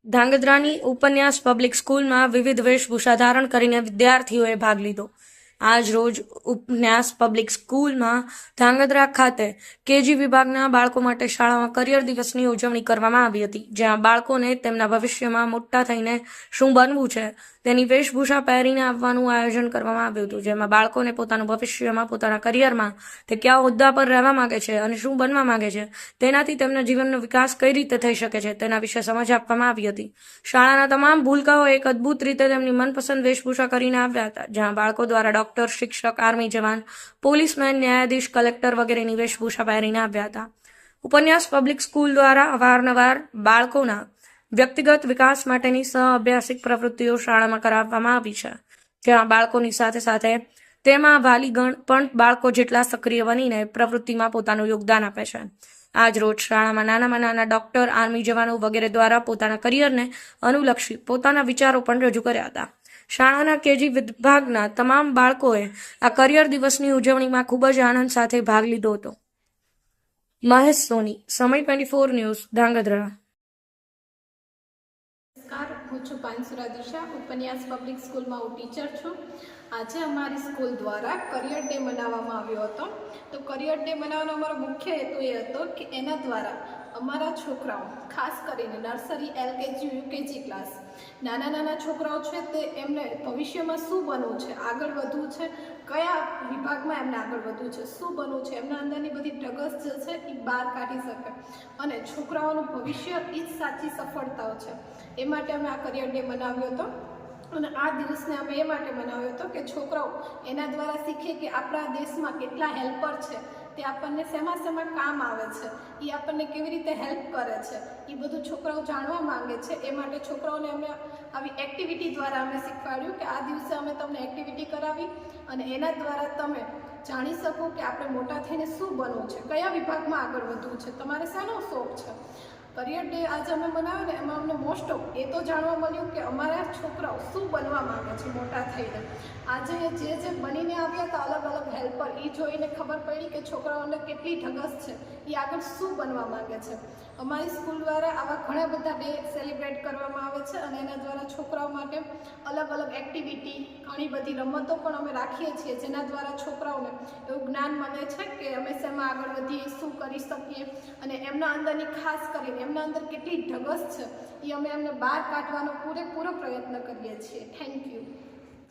ધાંગધ્રાની ઉપન્યાસ public સ્કૂલમાં વિવિધ વેશભૂષા ધારણ કરીને વિદ્યાર્થીઓએ ભાગ લીધો. આજ રોજ ઉપન્યાસ પબ્લિક સ્કૂલમાં ધાંગધ્રા ખાતે કેજી વિભાગના બાળકો માટે શાળામાં કરિયર દિવસની ઉજવણી કરવામાં આવી હતી, જ્યાં બાળકોને તેમના ભવિષ્યમાં મોટા થઈને શું બનવું છે તેની વેશભૂષા પહેરીને આવવાનું આયોજન કરવામાં આવ્યું હતું, જેમાં બાળકોને પોતાનું ભવિષ્યમાં પોતાના કરિયરમાં તે કયા હોદ્દા પર રહેવા માંગે છે અને શું બનવા માંગે છે તેનાથી તેમના જીવનનો વિકાસ કઈ રીતે થઈ શકે છે તેના વિશે સમજ આપવામાં આવી હતી. શાળાના તમામ ભૂલકાઓ એક અદ્ભુત રીતે તેમની મનપસંદ વેશભૂષા કરીને આવ્યા હતા, જ્યાં બાળકો દ્વારા ડોક્ટર, શિક્ષક, આર્મી જવાન, પોલીસમેન, ન્યાયાધીશ, કલેક્ટર વગેરેની વેશભૂષા પહેરીને આવ્યા હતા. ઉપન્યાસ પબ્લિક સ્કૂલ દ્વારા અવારનવાર બાળકોના વ્યક્તિગત વિકાસ માટેની સહ-અભ્યાસિક પ્રવૃત્તિઓ શાળામાં કરાવવામાં આવી છે, જ્યાં બાળકોની સાથે સાથે તેમાં વાલીગણ પણ બાળકો જેટલા સક્રિય બનીને પ્રવૃત્તિમાં પોતાનું યોગદાન આપે છે. આજ રોજ શાળામાં નાનામાં નાના ડોક્ટર, આર્મી જવાનો વગેરે દ્વારા પોતાના કરિયરને અનુલક્ષી પોતાના વિચારો પણ રજૂ કર્યા હતા. શાળાના કેજી વિભાગના તમામ બાળકોએ આ કરિયર દિવસની ઉજવણીમાં ખૂબ જ આનંદ સાથે ભાગ લીધો હતો. મહેશ સોની, સમય 24 ન્યૂઝ, ધાંગધ્રા. નમસ્કાર, હું છું પાનસુરા દિશા. ઉપન્યાસ પબ્લિક સ્કૂલમાં હું ટીચર છું. આજે અમારી સ્કૂલ દ્વારા કરિયર ડે મનાવવામાં આવ્યો હતો. તો કરિયર ડે મનાવવાનો અમારો મુખ્ય હેતુ એ હતો કે એના દ્વારા અમારા છોકરાઓ, ખાસ કરીને નર્સરી, LKG, UKG ક્લાસ, નાના નાના છોકરાઓ છે તે એમને ભવિષ્યમાં શું બનવું છે, આગળ વધવું છે, કયા વિભાગમાં એમને આગળ વધવું છે, શું બનવું છે, એમના અંદરની બધી ઢગસ જે છે એ બહાર કાઢી શકે અને છોકરાઓનું ભવિષ્ય એ જ સાચી સફળતાઓ છે. એ માટે અમે આ કરિયર ડે મનાવ્યો હતો. અને આ દિવસને અમે એ માટે મનાવ્યો હતો કે છોકરાઓ એના દ્વારા શીખે કે આપણા દેશમાં કેટલા હેલ્પર છે, તે આપણને શેમાં કામ આવે છે, એ આપણને કેવી રીતે હેલ્પ કરે છે, એ બધું છોકરાઓ જાણવા માંગે છે. એ માટે છોકરાઓને અમે આવી એક્ટિવિટી દ્વારા અમે શીખવાડ્યું કે આ દિવસે અમે તમને એક્ટિવિટી કરાવી અને એના દ્વારા તમે જાણી શકો કે આપણે મોટા થઈને શું બનવું છે, કયા વિભાગમાં આગળ વધવું છે, તમારે શાનો શોખ છે. કરિયર ડે આજે અમે મનાવ્યો ને એમાં અમને મોસ્ટ ઓફ એ તો જાણવા મળ્યું કે અમારા છોકરાઓ શું બનવા માંગે છે મોટા થઈને. આજે જે બનીને આવ્યા હતા અલગ અલગ હેલ્પર, એ જોઈને ખબર પડી કે છોકરાઓને કેટલી ઢગસ છે, એ આગળ શું બનવા માંગે છે. અમારી સ્કૂલ દ્વારા આવા ઘણા બધા ડે સેલિબ્રેટ કરવામાં આવે છે અને એના દ્વારા છોકરાઓ માટે અલગ અલગ એક્ટિવિટી, ઘણી બધી રમતો પણ અમે રાખીએ છીએ, જેના દ્વારા છોકરાઓને એવું જ્ઞાન મળે છે કે અમે શેમાં આગળ વધીએ, શું કરી શકીએ અને એમના અંદરની ખાસ કરીને એમના અંદર કેટલી ઢગસ છે એ અમે એમને બહાર કાઢવાનો પૂરેપૂરો પ્રયત્ન કરીએ છીએ. Thank you.